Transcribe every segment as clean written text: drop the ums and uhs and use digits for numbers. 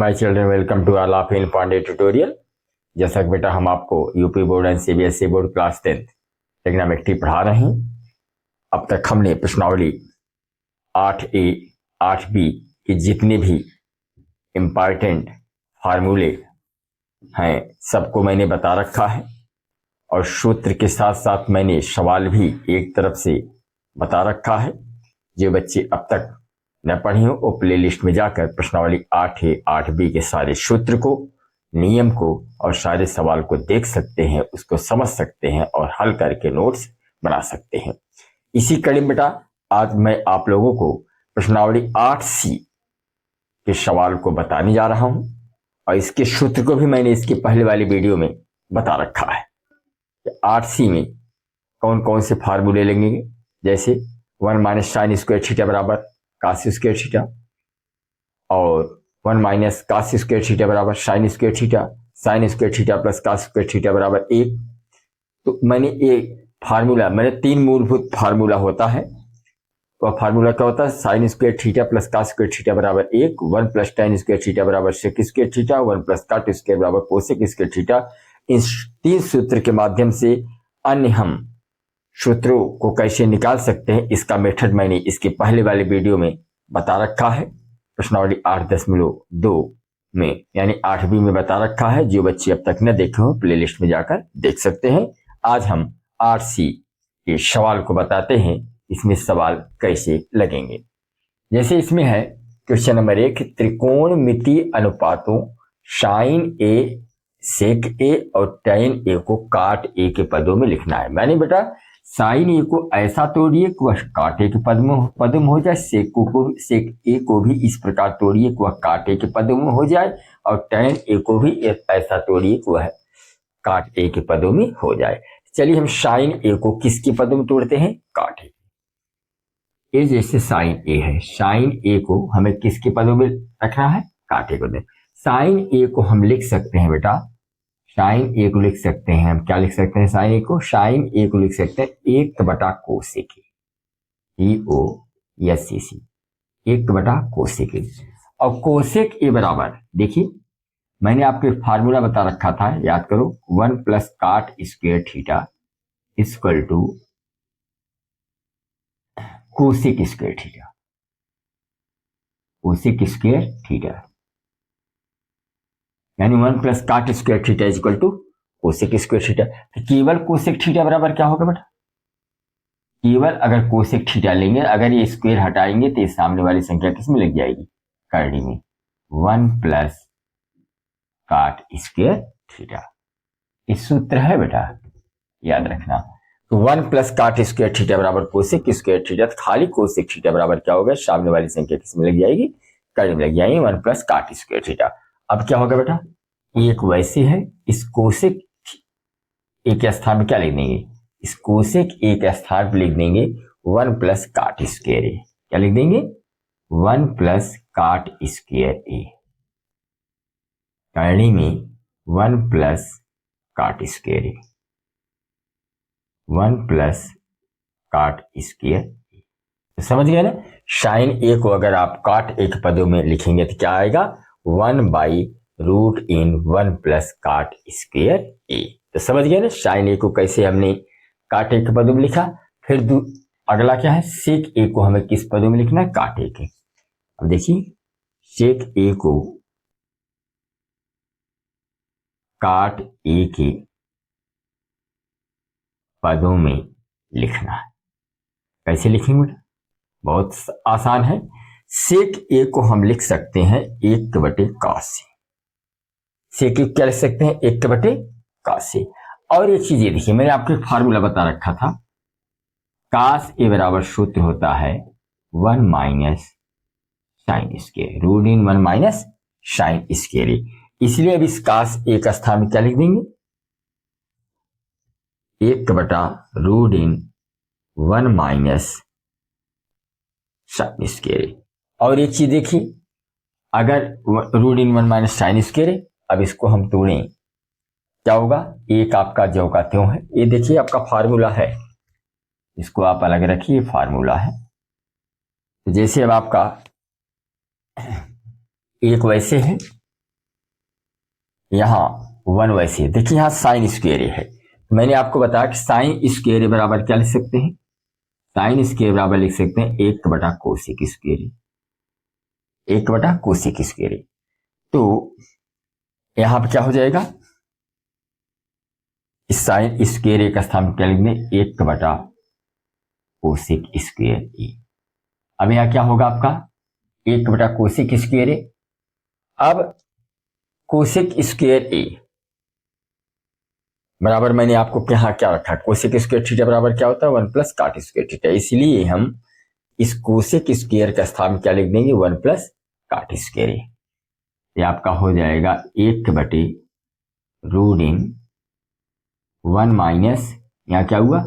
My children, welcome to all of in Pandey tutorial. जैसा कि बेटा हम आपको UP board and CBSE board class 10 trigonometry पढ़ा रहे हैं। अब तक हमने प्रश्नावली 8A 8B की जितने भी इम्पॉर्टेंट फार्मूले हैं सबको मैंने बता रखा है और सूत्र के साथ साथ मैंने सवाल भी एक तरफ से बता रखा है। जो बच्चे अब तक न पढ़ी हो वो प्ले लिस्ट में जाकर प्रश्नावली 8A 8B के सारे सूत्र को, नियम को और सारे सवाल को देख सकते हैं, उसको समझ सकते हैं और हल करके नोट्स बना सकते हैं। इसी कड़ी में बेटा आज मैं आप लोगों को प्रश्नावली 8C के सवाल को बताने जा रहा हूं और इसके सूत्र को भी मैंने इसकी पहले वाली वीडियो में बता रखा है। 8C में कौन कौन से फार्मूले लगेंगे, जैसे 1 माइनस साइन स्क्वायर थीटा बराबर कास स्क्वायर थीटा और 1 माइनस कास स्क्वायर थीटा बराबर sine square theta, sine square theta plus cos square theta बराबर 1। तो मैंने एक फार्मूला, मैंने 3 मूलभूत फार्मूला होता है। वह फार्मूला क्या होता है? Sine square theta plus cos square theta बराबर 1, 1 प्लस tan स्क्वायर थीटा बराबर sec square theta, 1 plus cot square बराबर कोसेक स्क्वायर थीटा। इन 3 सूत्र के माध्यम से अन्य हम सूत्रों को कैसे निकाल सकते हैं इसका मेथड मैंने इसके पहले वाले वीडियो में बता रखा है। प्रश्नावली 8.2 में यानी 8B में बता रखा है। जो बच्चे अब तक न देखे हो प्लेलिस्ट में जाकर देख सकते हैं। आज हम 8C के सवाल को बताते हैं, इसमें सवाल कैसे लगेंगे। जैसे इसमें है क्वेश्चन नंबर 1, त्रिकोणमितीय अनुपातों साइन ए सेक ए और tan ए को काट ए के पदों में लिखना है। मैंने बेटा साइन ए को ऐसा तोड़िए कि वह काटे के पद में हो जाए, सेक ए को भी इस प्रकार तोड़िए कि वह काटे के पदों में हो जाए और tan ए को भी ऐसा तोड़िए कि वह काट ए के पदों में हो जाए। चलिए हम साइन ए को किसके पदों में तोड़ते हैं? काटे। ए जैसे साइन ए है, साइन ए को हमें किसके पदों में रखना है? काटे को दे। साइन ए को हम लिख सकते हैं बेटा, साइन ए को लिख सकते हैं, हम क्या लिख सकते हैं? साइन ए को, साइन ए को लिख सकते हैं 1 बटा कोसेक ए, COSEC, 1 बटा कोसेक ए। और कोसेक ए बराबर, देखिए मैंने आपको फार्मूला बता रखा था, याद करो, 1 plus cot square theta equal to cosec square theta, cosec square theta यानी 1 plus cot square theta equal to cosec square theta. तो केवल कोसेक थीटा बराबर क्या होगा बेटा? केवल अगर कोसेक थीटा लेंगे, अगर ये स्क्वायर हटाएंगे तो ये सामने वाली संख्या किस में लग जाएगी? करड़ी में। 1 प्लस काट स्क्वायर थीटा, इस सूत्र है बेटा, याद रखना। तो 1 प्लस काट स्क्वायर थीटा बराबर कोसेक स्क्वायर थीटा, खाली कोसेक थीटा बराबर क्या होगा? सामने वाली संख्या किस में लग जाएगी? करड़ी में लग जाएगी, 1 प्लस काट स्क्वायर थीटा। अब क्या होगा बेटा? एक वैसे है, इस कोसेक एक स्थान में क्या लिख देंगे? इस कोसेक एक स्थान पर लिख देंगे 1 प्लस काट स्क्वायर ए। क्या लिख देंगे? 1 प्लस काट स्क्वायर ए, करणी में 1 प्लस काट स्क्वायर ए, 1 प्लस काट स्क्वायर ए। तो समझ गए ना? साइन ए को अगर आप काट ए के पदों में लिखेंगे तो क्या आएगा? 1/√1 प्लस काट स्क्वायर ए। तो समझ गए ना साइन ए को कैसे हमने काट ए के पदों में लिखा। फिर अगला क्या है? सेक ए को हमें किस पदों में लिखना है? काट ए के। अब देखिए सेक ए को काट ए के पदों में लिखना है। कैसे लिखेंगे? बहुत आसान है। सेक ए को हम लिख सकते हैं 1/cos ए। सेक ए क्या लिख सकते हैं? 1/cos ए। और एक चीज ये देखिए, मैंने आपको एक फार्मूला बता रखा था, कास ए बराबर सूत्र होता है 1 minus sine square, √1 minus sine square A. इसलिए अब इस कास ए का स्थान में क्या लिख देंगे? 1/√1 माइनस साइन स्क्वायर ए। और एक चीज देखिए, अगर √1 माइनस साइन स्क्वायर ए, अब इसको हम तोड़ें क्या होगा? एक आपका जो का त्यों है। ये देखिए आपका फार्मूला है, इसको आप अलग रखिए, फार्मूला है। तो जैसे अब आपका एक वैसे है, यहाँ 1 वैसे देखिए, यहाँ साइन स्क्वायर है। मैंने आपको बताया कि साइन स्क्वायर बराबर क्या लिख सकते हैं, साइन स्क्वायर बराबर लिख सकते हैं 1 कोसेक स्क्वायर, 1 कोसेक स्क्वायर। तो यहाँ पर क्या हो जाएगा, इस साइन स्क्वायर का स्थान क्या लिख दें, 1 कोसेक स्क्वायर ए। अब यहाँ क्या होगा आपका 1 कोसेक स्क्वायर ए। अब कोसेक स्क्वायर ए बराबर मैंने आपको यहाँ क्या रखा, कोसेक स्क्वायर थीटा बराबर क्या होता है, 1 काट स्क्वायर थीटा। इसलिए हम इस कोसेक स्क्वायर का स्थान क्या लिख देंगे, 1 काट स्क्वायर। ये आपका हो जाएगा 1/√1 माइनस, यहाँ क्या हुआ,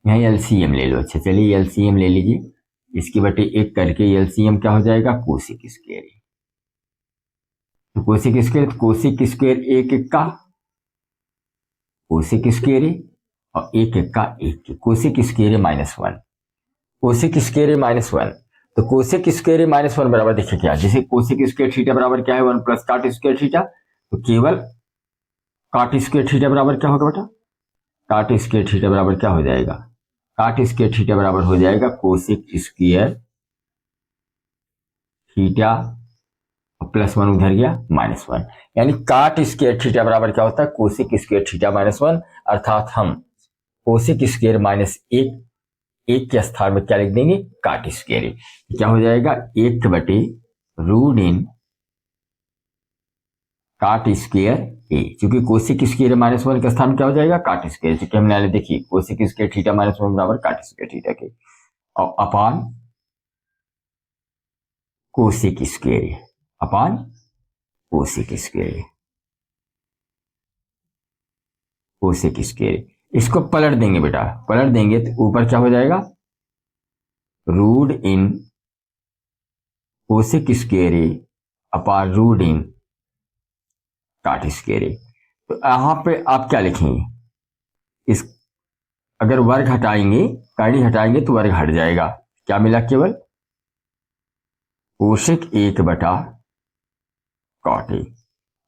यहाँ एलसीएम ले लो। अच्छा चलिए एलसीएम ले लीजिए, इसकी बटे 1 करके एलसीएम क्या हो जाएगा, कोसेक स्क्वायर। तो कोसेक स्क्वायर, कोसेक स्क्वायर 1 का कोसेक स्क्वायर और 1 का 1, कोसेक स्क्वायर -1, कोसेक स्क्वायर -1। तो कोसेक स्क्वायर -1 बराबर देखिए क्या, जैसे कोसेक स्क्वायर थीटा बराबर क्या है, 1 काट स्क्वायर थीटा। तो केवल काट स्क्वायर थीटा बराबर क्या होगा बेटा, काट स्क्वायर थीटा बराबर क्या हो जाएगा, काट स्क्वायर थीटा बराबर हो जाएगा कोसेक स्क्वायर थीटा +1 उधर गया -1, यानी काट स्क्वायर थीटा बराबर क्या होता है, कोसेक स्क्वायर थीटा -1। अर्थात हम कोसेक स्क्वायर -1 के स्थान में क्या लिख देंगे, काट स्क्वायर। क्या हो जाएगा 1/√1 काट स्क्वायर ए, क्योंकि कोसेक स्क्वायर -1 के स्थान में क्या हो जाएगा, काट स्क्वायर। क्योंकि हमने देखिए कोसेक स्क्वायर थीटा -1 बराबर काट स्क्वायर थीटा के, और अपान कोसेक स्क्वायर, अपान कोसेक स्क्वायर, कोसेक स्क्वायर। इसको पलट देंगे बेटा, पलट देंगे तो ऊपर क्या हो जाएगा, √1 कोसेक स्क्वायर अपान √1 काट स्क्वायर। तो यहां पे आप क्या लिखेंगे, इस अगर वर्ग हटाएंगे, कड़ी हटाएंगे तो वर्ग हट जाएगा, क्या मिला, केवल कोसेक 1/cot ए।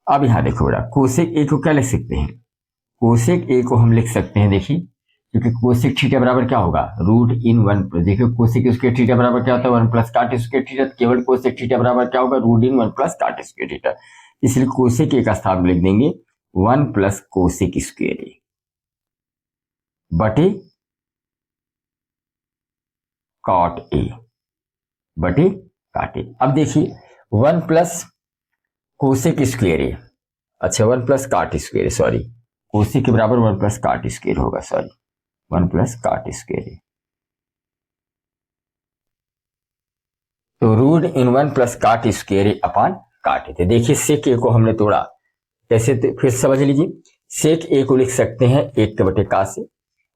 अब यहां देखो बेटा, कोसेक ए को क्या लिख सकते हैं, कोसेक ए को हम लिख सकते हैं, देखिए क्योंकि कोसेक थीटा बराबर क्या होगा, √1, देखिए कोसेक स्क्वायर थीटा बराबर क्या होता है, 1 काट स्क्वायर थीटा। केवल कोसेक थीटा बराबर क्या होगा, √1 काट स्क्वायर थीटा। इसलिए कोसेक ए का स्थान लिख देंगे 1 कोसेक स्क्वायर ए बटे कॉट ए, बटे काट ए। अब देखिए 1 कोसेक स्क्वायर ए, अच्छा 1 काट स्क्वायर, सॉरी कोसेक के बराबर 1 काट स्क्वायर होगा, सॉरी 1 काट स्क्वायर। तो √1 काट स्क्वायर अपान काट ए। देखिए सेक ए को हमने तोड़ा कैसे, फिर समझ लीजिए, सेक ए को लिख सकते हैं 1/का से।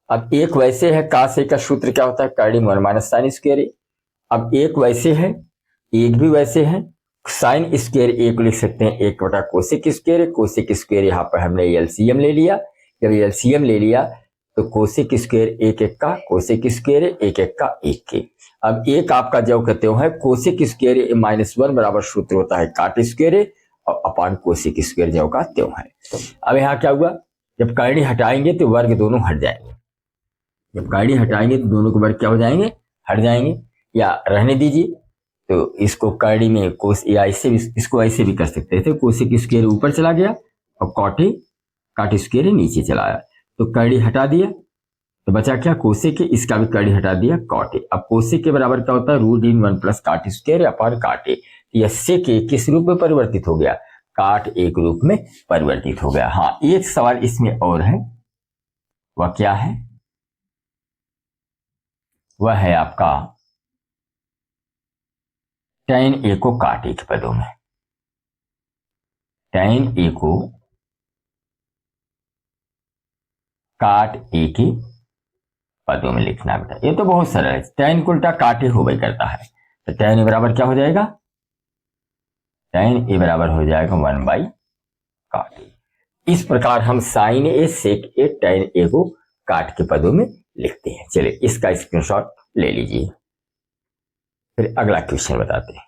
अब एक वैसे है, का से का सूत्र क्या होता है, कर्डिंग 1 - साइन स्क्वायर। अब एक वैसे है, एक भी वैसे है, साइन स्क्वायर ए को लिख सकते हैं 1 कोसेक स्क्वायर। कोसेक स्क्वायर यहाँ पर हमने एलसीएम ले लिया, जब एलसीएम ले लिया तो कोसेक स्क्वायर 1 का कोसेक स्क्वायर 1 का 1 के। अब एक आपका जो कहते हो है कोसेक स्क्वायर -1 बराबर सूत्र होता है काट स्क्वायर और अपान कोसेक स्क्वायर जो का त्यों है। अब यहाँ क्या हुआ, जब कर्णी हटाएंगे तो वर्ग दोनों हट जाएंगे, जब कर्णी हटाएंगे तो दोनों के वर्ग क्या हो जाएंगे, हट जाएंगे, या रहने दीजिए। तो इसको कर्णी में कोस, या इससे भी, इसको ऐसे भी कर सकते थे, कोसेक स्क्वायर ऊपर चला गया और काट स्क्वायर नीचे चला आया, तो कर्णी हटा दिया तो बचा क्या, कोसेक, इसका भी कर्णी हटा दिया कॉट ए। अब कोसेक के बराबर क्या होता है, √1 काट स्क्वायर अपान काट ए। यह सेक ए किस रूप में परिवर्तित हो गया, काट एक रूप में परिवर्तित हो गया। हाँ एक सवाल इसमें और है, वह क्या है, वह है आपका tan ए को काट ए के पदों में, tan ए को काट ए के पदों में लिखना बेटा। ये तो बहुत सरल है, tan को उल्टा काट ए हो गई करता है, तो tan ए बराबर क्या हो जाएगा, tan ए बराबर हो जाएगा 1/cot ए। इस प्रकार हम साइन ए, सेक ए, tan ए को काट के पदों में लिखते हैं। चलिए इसका स्क्रीनशॉट ले लीजिए, फिर अगला क्वेश्चन बताते हैं।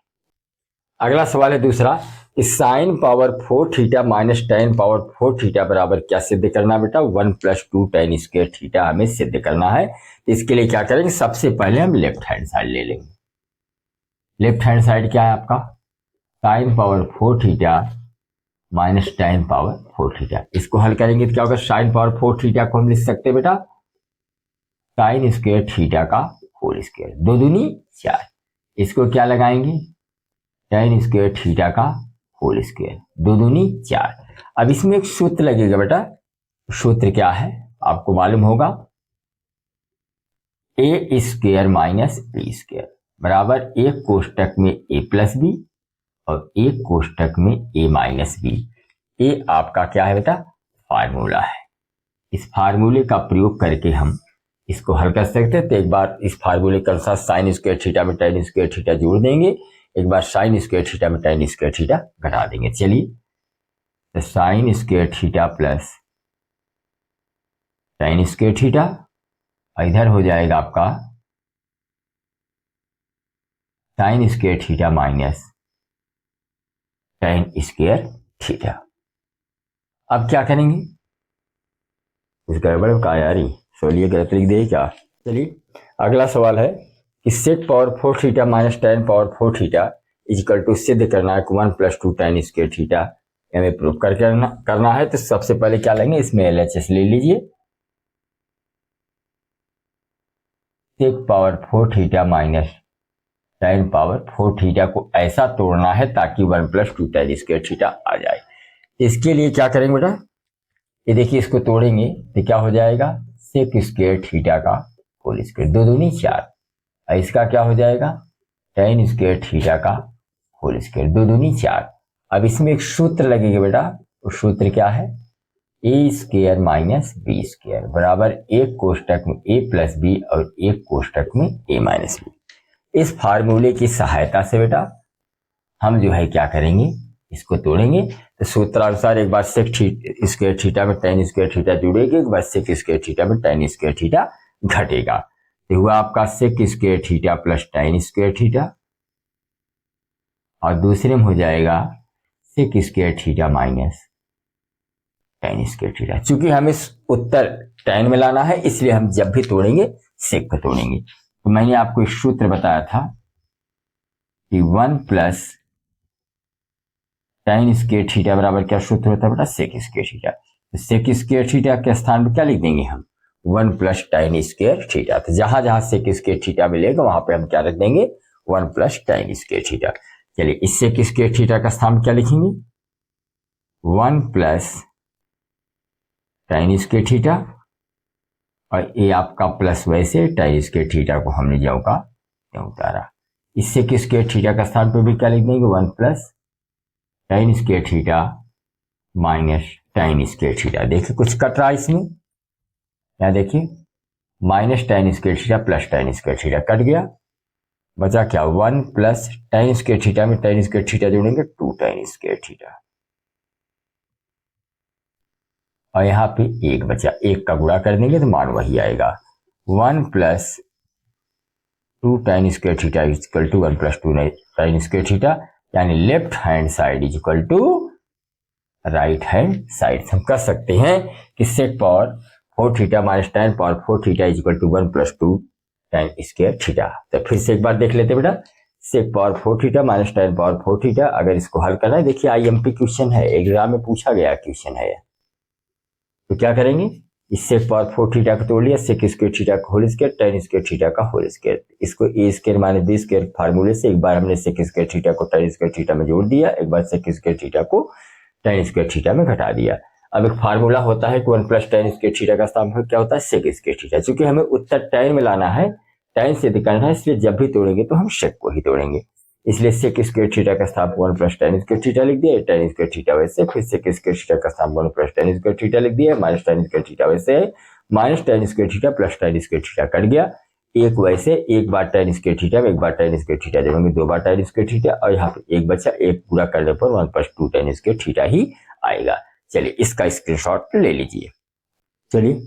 अगला सवाल है दूसरा कि sine power 4 theta minus tan power 4 theta बराबर क्या सिद्ध करना बेटा, 1 + 2 टेन स्क्वायर थीटा हमें सिद्ध करना है। इसके लिए क्या करेंगे, सबसे पहले हम लेफ्ट हैंड साइड ले लेंगे। लेफ्ट हैंड साइड क्या है आपका, sine power 4 theta minus tan power 4 theta. इसको हल करेंगे तो क्या होगा, साइन पावर 4 थीटा को हम लिख सकते हैं बेटा साइन स्क्वायर थीटा का होल स्क्वायर, 2 दूनी 4। इसको क्या लगाएंगे, टेन स्क्वायर थीटा का होल स्क्वायर, 2 दूनी 4। अब इसमें एक सूत्र लगेगा बेटा, सूत्र क्या है आपको मालूम होगा, ए स्क्वायर माइनस बी स्क्वायर बराबर एक कोष्टक में ए प्लस बी और एक कोष्टक में ए माइनस बी। ये आपका क्या है बेटा, फार्मूला है। इस फार्मूले का प्रयोग करके हम इसको हल कर सकते हैं। तो एक बार इस फार्मूले के अनुसार साइन स्क्वायर थीटा में टेन स्क्वायर थीटा जोड़ देंगे, एक बार साइन स्क्वायर थीटा में टेन स्क्वायर थीटा घटा देंगे। चलिए, तो sign square theta plus tan square theta, इधर हो जाएगा आपका sign square theta minus tan square theta. अब क्या करेंगे, इस गड़बड़ का यारी सोलिए गलत लिख दे क्या। चलिए, अगला सवाल है कि sec power 4 theta minus tan power 4 theta equal to सिद्ध करना है 1 + 2 टेन स्क्वायर थीटा, हमें प्रूव करना है। तो सबसे पहले क्या लेंगे, इसमें LHS ले लीजिए। Sec power 4 theta minus tan power 4 theta को ऐसा तोड़ना है ताकि 1 + 2 टेन स्क्वायर थीटा आ जाए। इसके लिए क्या करेंगे बेटा, ये देखिए इसको तोड़ेंगे तो क्या हो जाएगा, सेक स्क्वायर थीटा का होल स्क्वायर, 2 दूनी 4। इसका क्या हो जाएगा, टेन स्क्वायर थीटा का होल स्क्वायर, 2 दूनी 4। अब इसमें एक सूत्र लगेगा बेटा, वो सूत्र क्या है, ए स्क्वायर माइनस बी स्क्वायर बराबर एक कोष्टक में ए प्लस बी और एक कोष्टक में ए माइनस बी। इस फार्मूले की सहायता से बेटा हम जो है क्या करेंगे, इसको तोड़ेंगे। तो सूत्रानुसार एक बार सेक स्क्वायर थीटा में टेन स्क्वायर थीटा जुड़ेगी, एक बार सेक स्क्वायर थीटा में टेन स्क्वायर थीटा घटेगा। तो हुआ आपका sec square theta plus tan square theta, और दूसरे में हो जाएगा sec square theta minus tan square theta. चूंकि हमें उत्तर टेन में लाना है, इसलिए हम जब भी तोड़ेंगे सेक को तोड़ेंगे। तो मैंने आपको एक सूत्र बताया था कि 1 + टेन स्क्वायर थीटा बराबर क्या सूत्र होता है बेटा, सेक स्क्वायर थीटा। तो सेक स्क्वायर थीटा के स्थान पर क्या लिख देंगे हम, 1 + टेन स्क्वायर थीटा। तो जहां जहां सेक स्क्वायर थीटा मिलेगा वहां पे हम क्या रख देंगे, 1 + टेन स्क्वायर थीटा। चलिए, इस सेक स्क्वायर थीटा का स्थान क्या लिखेंगे, 1 + टेन स्क्वायर थीटा, और ये आपका प्लस वैसे टेन स्क्वायर थीटा को हमने जो का उतारा। इस सेक स्क्वायर थीटा का स्थान पे भी क्या लिख देंगे, 1 + ten square theta minus tan square theta. देखिए कुछ कट रहा है इसमें, यहाँ देखिए minus tan square theta plus tan square theta कट गया, बचा क्या, 1 + टेन स्क्वायर थीटा में टेन स्क्वायर थीटा जोड़ेंगे 2 टेन स्क्वायर थीटा, और यहाँ पे एक बचा, एक का गुणा कर देंगे तो मान वही आएगा, 1 + 2 tan square theta equal to 1 + 2 tan square theta, यानी left hand side is equal to right hand side. हम कर सकते हैं कि sec power 4 theta minus tan power 4 theta is equal to 1 + 2 tan square theta. तो फिर से एक बार देख लेते बेटा, sec power 4 theta minus tan power 4 theta, अगर इसको हल करना है, देखिए IMP क्वेश्चन है, एग्जाम में पूछा गया क्वेश्चन है। तो क्या करेंगे, इस सेक पावर 4 थीटा को तोड़ लिया, सेक स्क्वायर थीटा का whole square tan square theta का होल स्क्वायर, इसको A square minus B square फार्मूले से एक बार हमने सेक स्क्वायर थीटा को टेन स्क्वायर थीटा में जोड़ दिया, एक बार सेक स्क्वायर थीटा को टेन स्क्वायर थीटा में घटा दिया। अब एक फार्मूला होता है कि 1 + टेन स्क्वायर थीटा का स्थान क्या होता है, सेक स्क्वायर थीटा। चूंकि हमें उत्तर टेन में लाना है, टेन से निकालना है, इसलिए जब भी तोड़ेंगे तो हम सेक को ही तोड़ेंगे। इसलिए सेक स्क्वायर थीटा का स्थान 1 + टेन स्क्वायर थीटा लिख दिया, टेन स्क्वायर थीटा वैसे, फिर सेक स्क्वायर थीटा का स्थान 1 + टेन स्क्वायर थीटा लिख दिया, माइनस टेन स्क्वायर थीटा वैसे, minus tan square theta plus tan square theta कट गया, एक वैसे, एक बार टेन स्क्वायर थीटा में एक बार टेन स्क्वायर थीटा जोड़ेंगे, 2 बार टेन स्क्वायर थीटा, और यहाँ पे एक बचा, एक पूरा करने पर 1 + 2 टेन स्क्वायर थीटा ही आएगा। चलिए, इसका स्क्रीनशॉट ले लीजिए। चलिए,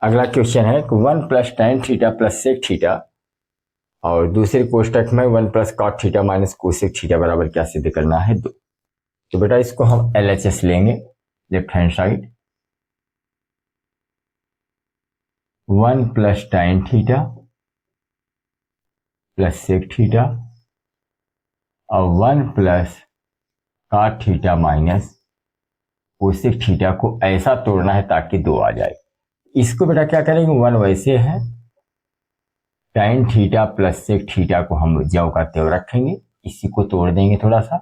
अगला क्वेश्चन है कि 1 + tan theta plus sec theta और दूसरे कोष्टक में 1 plus cot theta minus cosec theta बराबर क्या सिद्ध करना है 2। तो बेटा इसको हम LHS लेंगे, left hand side 1 plus tan theta plus sec theta और 1 plus cot theta minus cosec theta को ऐसा तोड़ना है ताकि 2 आ जाए। इसको बेटा क्या करेंगे, 1 वैसे है, टाइन थीटा प्लस सेक थीटा को हम ज्यों का त्यों रखेंगे, इसी को तोड़ देंगे थोड़ा सा।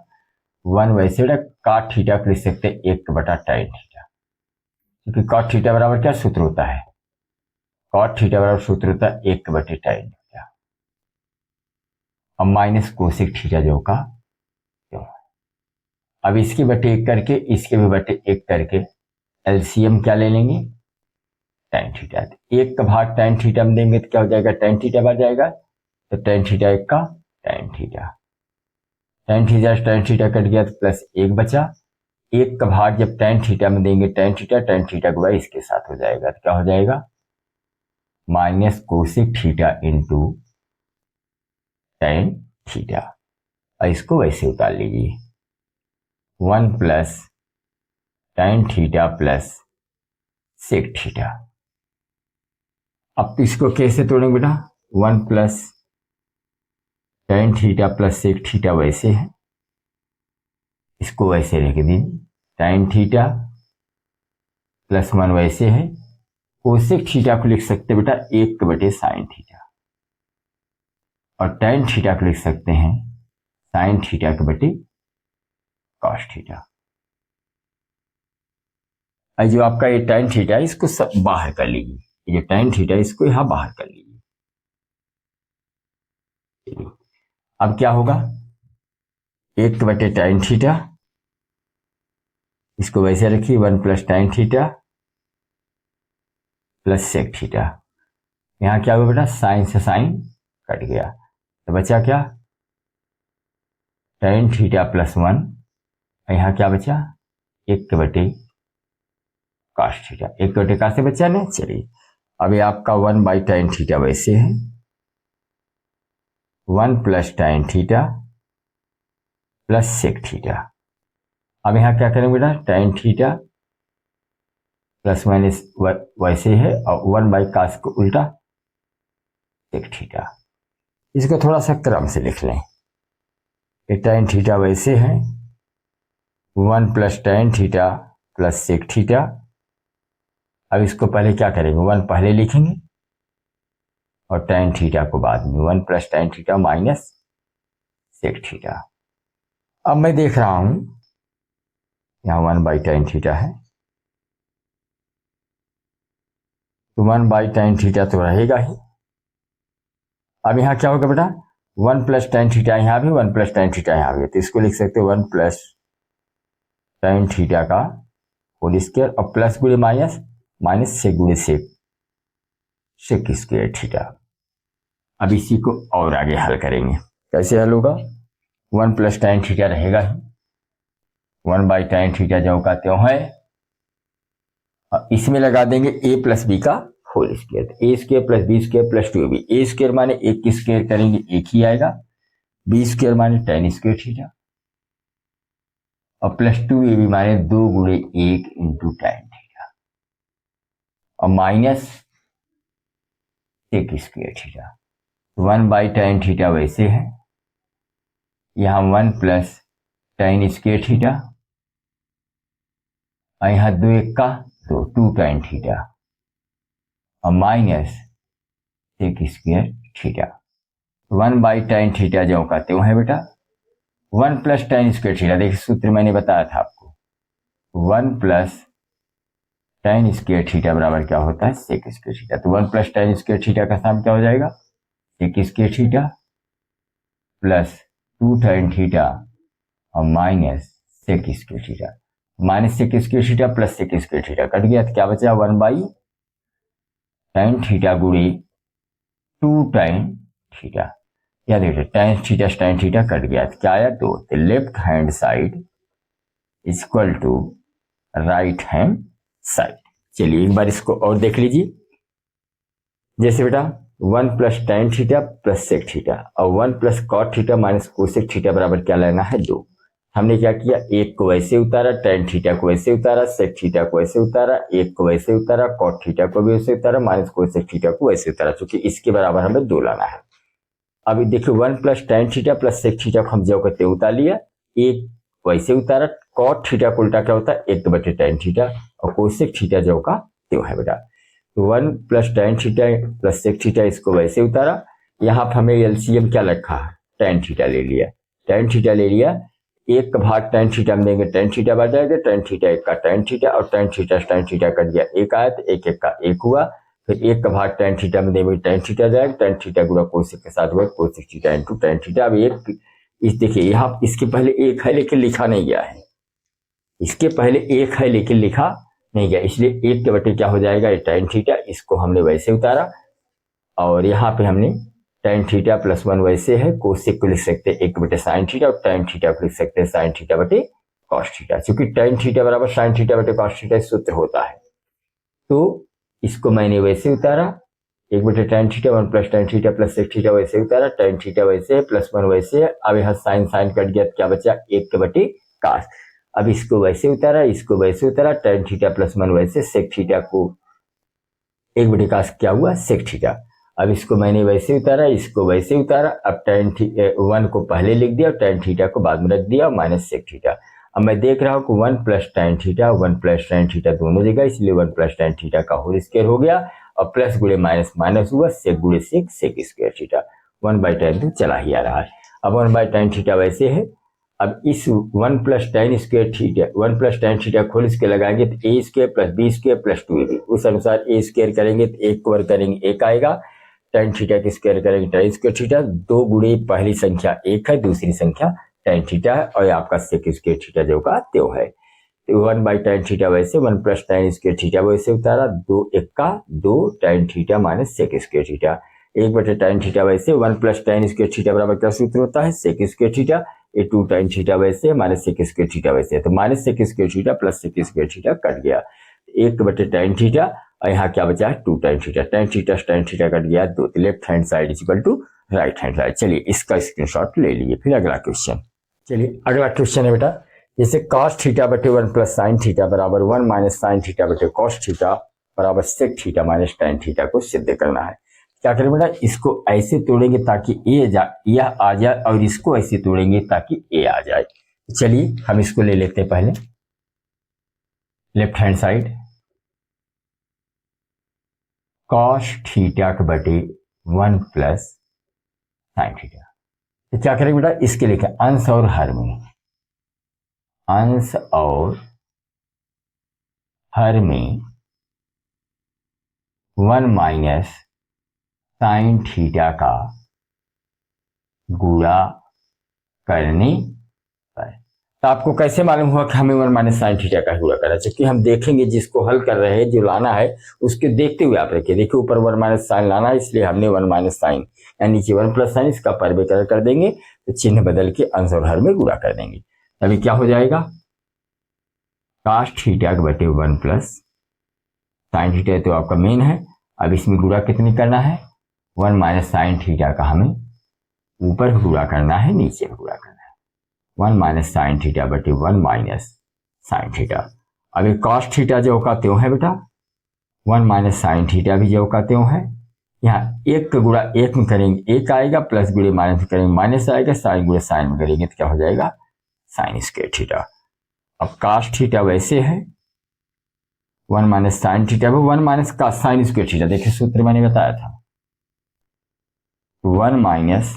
1 वैसे बेटा कॉट थीटा को लिख सकते हैं 1 बटा टाइन थीटा, क्योंकि कॉट थीटा बराबर क्या सूत्र होता है, कॉट थीटा बराबर सूत्र होता है 1 बटे टाइन थीटा। अब माइनस कोसेक थीटा जो का त्यों। अब इसके बटे 1 करके इसके भी बटे 1 करके एलसीएम क्या ले लेंगे, टाइन थीटा। 1 का भाग टाइन थीटा में देंगे तो क्या हो जाएगा, टाइन थीटा बन जाएगा। तो टाइन थीटा 1 का टाइन थीटा, टाइन थीटा कट गया तो प्लस 1 बचा। 1 का भाग जब टाइन थीटा में देंगे टाइन थीटा को भाई इसके साथ हो जाएगा, तो क्या हो जाएगा, माइनस कोसेक थीटा इंटू टाइन थीटा। और इसको वैसे उतार लीजिए, 1 plus tan theta plus sec theta. अब इसको कैसे तोड़ेंगे बेटा, 1 plus tan theta plus sec theta वैसे है, इसको वैसे लिख दीजिए, टाइन थीटा प्लस 1 वैसे है, कोसेक थीटा को लिख सकते बेटा 1 बटे साइन थीटा, और टाइन थीटा को लिख सकते हैं साइन थीटा के बटे कॉस थीटा। जो आपका ये टाइन थीटा है इसको सब बाहर कर लीजिए, ये जो टाइन थीटा है इसको यहां बाहर कर लीजिए। अब क्या होगा, 1 बटे टाइन थीटा, इसको वैसे रखिए 1 plus tan theta plus sec theta. यहां क्या होगा बेटा, साइन से साइन कट गया, तो बचा क्या, टाइन थीटा प्लस 1, यहां क्या बचा 1 बटे कॉस थीटा, 1 बटे का से बचा ना। चलिए अब ये आपका 1 बाई टाइन थीटा वैसे है, 1 plus tan theta plus sec theta. अब यहां क्या करेंगे बेटा, टाइन थीटा प्लस माइनस वैसे है, और 1 बाई कास को उल्टा सेक थीटा। इसको थोड़ा सा क्रम से लिख लें, टाइन थीटा वैसे है, 1 plus tan theta plus sec theta. अब इसको पहले क्या करेंगे, 1 पहले लिखेंगे और टाइन थीटा को बाद में, 1 plus tan theta minus sec theta. अब मैं देख रहा हूं यहां 1 बाई टाइन थीटा है, तो 1 बाई टाइन थीटा तो रहेगा ही। अब यहां क्या होगा बेटा, 1 प्लस टाइन थीटा यहां भी, 1 प्लस टाइन थीटा यहां भी, तो इसको लिख सकते हो 1 प्लस टाइन थीटा का होल स्क्वायर, और प्लस गुणे माइनस, माइनस से गुणे सेक स्क्वायर थीटा। अब इसी को और आगे हल करेंगे, कैसे हल होगा, 1 प्लस टाइन थीटा रहेगा ही, 1 बाई टाइन थीटा जो का त्यों है, और इसमें लगा देंगे a प्लस बी का whole square, A square plus B square plus 2ab। A square माने 1 की स्क्वायर करेंगे 1 ही आएगा, बी स्क्वायर माने tan स्क्वायर थीटा, और प्लस 2ab माने 2 गुणे 1 इंटू tan थीटा, और minus sec square theta. 1 by tan theta वैसे है, यहां 1 प्लस टाइन स्क्वायर थीटा, और यहां 2 1 का 2 टाइन थीटा, और minus sec square theta. 1 by tan theta जो का त्यों है बेटा, 1 प्लस टाइन स्क्वायर थीटा, देखिए सूत्र मैंने बताया था आपको, 1 प्लस टाइन स्क्वायर थीटा बराबर क्या होता है, सेक स्क्वायर थीटा। तो 1 प्लस टाइन स्क्वायर थीटा का सम क्या हो जाएगा, sec square theta plus 2 tan theta और minus sec square theta. Minus sec square theta plus sec square theta कट गया, तो क्या बचा 1 बाई टाइन थीटा गुणे 2 टाइन थीटा। या देखिए टाइन थीटा कट गया, तो क्या आया 2, तो left hand side equal to right hand side. चलिए एक बार इसको और देख लीजिए, जैसे बेटा 1 plus tan theta plus sec theta और 1 plus cot theta minus cosec theta बराबर क्या लेना है 2। हमने क्या किया, एक को वैसे उतारा, टेन थीटा को वैसे उतारा, सेक थीटा को वैसे उतारा, एक को वैसे उतारा, कॉट थीटा को भी वैसे उतारा, माइनस कोसेक थीटा को वैसे उतारा, क्योंकि इसके बराबर हमें 2 लाना है। अभी देखिए 1 plus tan theta plus sec theta को हम जो करते उतार लिया, एक वैसे उतारा, कॉट थीटा को उल्टा क्या होता है 1/tan थीटा और कोसेक थीटा जो का त्यों है बेटा। तो 1 plus tan theta plus sec theta इसको वैसे उतारा, यहाँ पर हमें एलसीएम क्या रखा है tan थीटा ले लिया, tan थीटा ले लिया, एक का भाग tan थीटा में देंगे tan थीटा बढ़ जाएगा, tan थीटा एक का tan थीटा और tan थीटा कट गया, एक आया तो एक का एक हुआ, फिर एक का भाग tan थीटा में देंगे tan थीटा जाएगा, tan थीटा गुणा कोसेक के साथ हुआ cosec theta into tan theta. अब एक इस देखिए यहाँ इसके पहले एक है लेकिन लिखा नहीं गया है, इसके पहले एक है लेकिन लिखा नहीं गया, इसलिए एक के बटे क्या हो जाएगा ये tan थीटा, इसको हमने वैसे उतारा और यहाँ पे हमने tan थीटा प्लस 1 वैसे है, कोसेक को लिख सकते हैं 1/sin थीटा और tan थीटा को लिख सकते हैं sin थीटा बटे cos थीटा, क्योंकि tan थीटा बराबर sin थीटा बटे cos थीटा सूत्र होता है। तो इसको मैंने वैसे उतारा 1/tan theta 1 plus tan theta plus sec theta वैसे उतारा, tan थीटा वैसे है प्लस 1 वैसे है, अब यहाँ साइन कट गया तो क्या बचा 1/cos। अब इसको वैसे उतारा, इसको वैसे उतारा, tan थीटा प्लस 1 वैसे, सेक थीटा को 1/cos क्या हुआ सेक थीटा। अब इसको मैंने वैसे उतारा, इसको वैसे उतारा, अब tan 1 को पहले लिख दिया, tan थीटा को बाद में रख दिया माइनस सेक थीटा। अब मैं देख रहा हूँ कि 1 plus tan theta 1 plus tan theta दोनों जगह, इसलिए 1 प्लस tan थीटा का होल स्क्वायर हो गया और प्लस गुणे माइनस माइनस हुआ, सेक गुणे सेक सेक स्क्वायर थीटा 1/tan तो चला ही आ रहा है। अब 1/tan थीटा वैसे है, अब इस 1 plus tan square theta 1 plus tan theta खोल इसके लगाएंगे तो a square plus b square plus 2ab, उस अनुसार a स्क्वायर करेंगे तो एक वर्ग करेंगे एक आएगा, tan थीटा के स्क्वायर करेंगे tan स्क्वायर थीटा, 2 गुणे पहली संख्या एक है दूसरी संख्या tan थीटा है और आपका सेक स्क्वायर थीटा जो का त्यो है। 1/tan थीटा वैसे 1 प्लस tan स्क्वायर थीटा वैसे उतारा, 2 एक का 2 tan theta minus sec square theta, 1/tan theta वैसे 1 प्लस tan स्क्वायर थीटा बराबर क्या सूत्र होता है सेक स्क्वायर थीटा, ये 2 tan थीटा वैसे माइनस सेक स्क्वायर थीटा वैसे, तो minus sec square theta plus sec square theta कट गया, 1/tan थीटा और यहाँ क्या बचा है 2 tan थीटा कट गया 2, तो left hand side equal to right hand side. चलिए इसका स्क्रीनशॉट ले लीजिए। फिर अगला क्वेश्चन, चलिए अगला क्वेश्चन है बेटा, जैसे cos थीटा बटे 1 प्लस साइन थीटा बराबर 1 माइनस साइन थीटा बटे cos थीटा बराबर sec theta minus tan theta को सिद्ध करना है। क्या करें बेटा, इसको ऐसे तोड़ेंगे ताकि यह आ जाए और इसको ऐसे तोड़ेंगे ताकि a आ जाए। चलिए हम इसको ले लेते हैं पहले left hand side, cos theta के बटे 1 प्लस साइन थीटा, तो क्या करेंगे बेटा इसके लिखे अंश और हर में, अंश और हर में 1 माइनस साइन थीटा का गुणा करने पर। तो आपको कैसे मालूम हुआ कि हमें 1 माइनस साइन थीटा का गुणा करना चाहिए, क्योंकि हम देखेंगे जिसको हल कर रहे हैं जो लाना है उसके देखते हुए आप रखिए, देखिए ऊपर 1 माइनस साइन लाना है इसलिए हमने 1 माइनस साइन यानी नीचे 1 प्लस साइन, इसका परिवर्तन कर देंगे तो चिन्ह बदल के अंश और हर में गुणा कर देंगे। अभी क्या हो जाएगा cos थीटा के बटे 1 प्लस साइन थीटा तो आपका मेन है, अब इसमें गुणा कितनी करना है 1 माइनस साइन थीटा का हमें ऊपर गुणा करना है नीचे गुणा करना है, 1 माइनस साइन थीटा बटे 1 माइनस साइन थीटा। अभी cos थीटा जो का त्यों है बेटा 1 माइनस साइन थीटा भी जो का त्यों है, यहाँ एक का गुणा एक में करेंगे एक आएगा, प्लस गुणे माइनस में करेंगे माइनस आएगा, साइन गुणे साइन में करेंगे तो क्या हो जाएगा साइन स्क्वायर थीटा। अब cos थीटा वैसे है 1 माइनस साइन थीटा 1 माइनस का साइन स्क्वायर थीटा, देखिए सूत्र मैंने बताया था 1 माइनस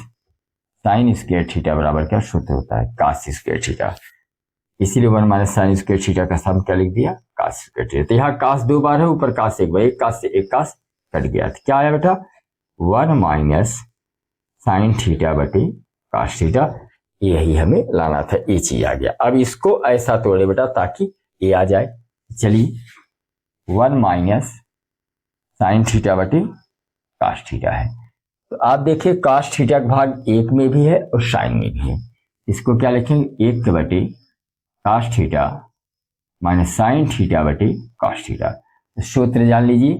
साइन स्क्वायर थीटा बराबर क्या सूत्र होता है cos स्क्वायर थीटा, इसीलिए 1 माइनस साइन स्क्वायर थीटा का सम क्या लिख दिया cos स्क्वायर थीटा। तो यहाँ cos 2 बार है, ऊपर cos एक बार, एक cos से एक cos कट गया, तो क्या आया बेटा 1 माइनस साइन थीटा बटे cos थीटा, यही हमें लाना था, ये चीज आ गया। अब इसको ऐसा तोड़े बेटा ताकि ये आ जाए। चलिए 1 माइनस साइन थीटा बटे cos थीटा है, तो आप देखिए cos थीटा का भाग एक में भी है और साइन में भी है, इसको क्या लिखेंगे 1 के बटे cos theta minus sine theta बटे cos थीटा। सूत्र जान लीजिए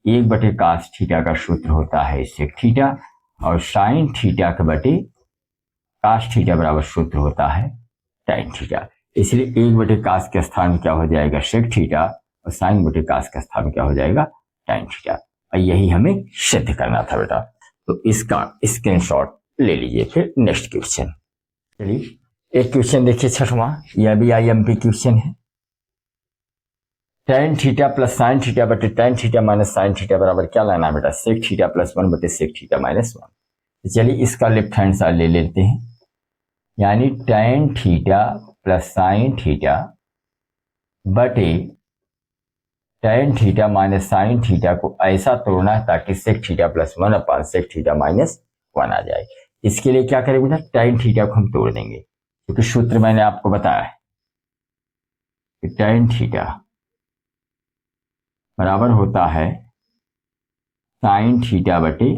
1 बटे कास थीटा का सूत्र होता है सेक थीटा और साइन थीटा के बटे कास थीटा बराबर सूत्र होता है टाइन थीटा। इसलिए 1 बटे कास के स्थान क्या हो जाएगा सेक थीटा और साइन बटे कास का स्थान क्या हो जाएगा टाइन थीटा। और यही हमें सिद्ध करना था बेटा, तो इसका स्क्रीनशॉट ले लीजिए। फिर नेक्स्ट क्वेश्चन, चलिए एक क्वेश्चन देखिए 6वां, यह भी IMP क्वेश्चन है। tan theta plus sign theta बटे tan theta minus sine theta बराबर क्या लाना है बेटा सेक थीटा प्लस 1 बटे सेक थीटा माइनस 1। तो चलिए इसका लेफ्ट हैंड साइड ले लेते हैं, यानी tan theta plus sign theta बटे tan theta minus sine theta को ऐसा तोड़ना है ताकि सेक थीटा प्लस 1 अपान सेक थीटा माइनस 1 आ जाए। इसके लिए क्या करेंगे बेटा, tan थीटा को हम तोड़ देंगे, क्योंकि सूत्र मैंने आपको बताया है कि tan थीटा बराबर होता है साइन थीटा बटे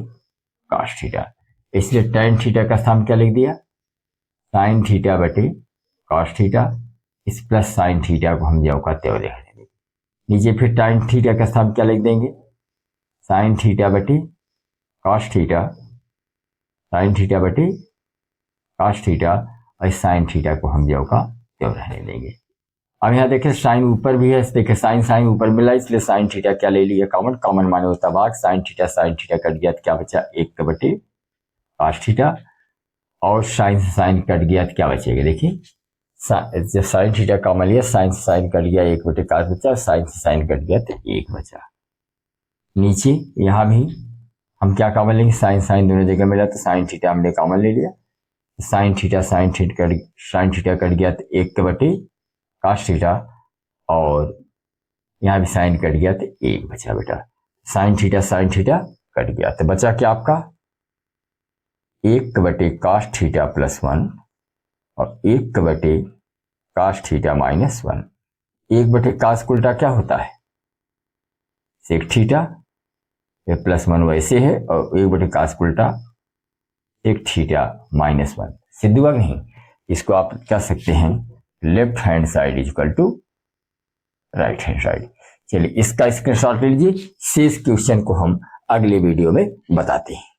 कॉस थीटा। इसलिए tan थीटा का स्थान क्या लिख दिया साइन थीटा बटे कॉस थीटा, इस प्लस साइन थीटा को हम ज्यों का त्यों लिख देंगे। नीचे फिर tan थीटा का स्थान क्या लिख देंगे साइन थीटा बटे कॉस थीटा, साइन थीटा बटे कॉस थीटा और साइन थीटा को हम ज्यों का त्यों रहने देंगे। अब यहाँ देखें साइन ऊपर भी है, देखिए साइन साइन ऊपर मिला, इसलिए साइन थीटा क्या ले लिया कॉमन, कॉमन माने होता भाग, साइन थीटा कट गया तो क्या बचा 1 बटे कॉस थीटा, और साइन से साइन कट गया तो क्या बचेगा, देखिए जब साइन थीटा कॉमन लिया साइन से साइन कट गया 1 बटे कॉस बचा, साइन से साइन कट गया तो 1 बचा। नीचे यहाँ भी हम क्या कॉमन लेंगे साइन साइन दोनों जगह मिला तो साइन थीटा हमने कॉमन ले लिया, साइन थीटा कट गया तो 1 बटे कॉस थीटा, और यहाँ भी साइन कट गया तो 1 बचा बेटा। साइन थीटा कट गया तो बचा क्या आपका 1 बटे कॉस थीटा प्लस 1 और 1 बटे कॉस थीटा माइनस 1। 1 बटे कॉस को उल्टा क्या होता है सेक थीटा, ये प्लस 1 वैसे है, और 1 बटे कॉस को उल्टा सेक थीटा माइनस 1। सिद्ध हुआ नहीं, इसको आप कह सकते हैं left hand side equal to right hand side. चलिए इसका स्क्रीनशॉट ले लीजिए, शेष क्वेश्चन को हम अगले वीडियो में बताते हैं।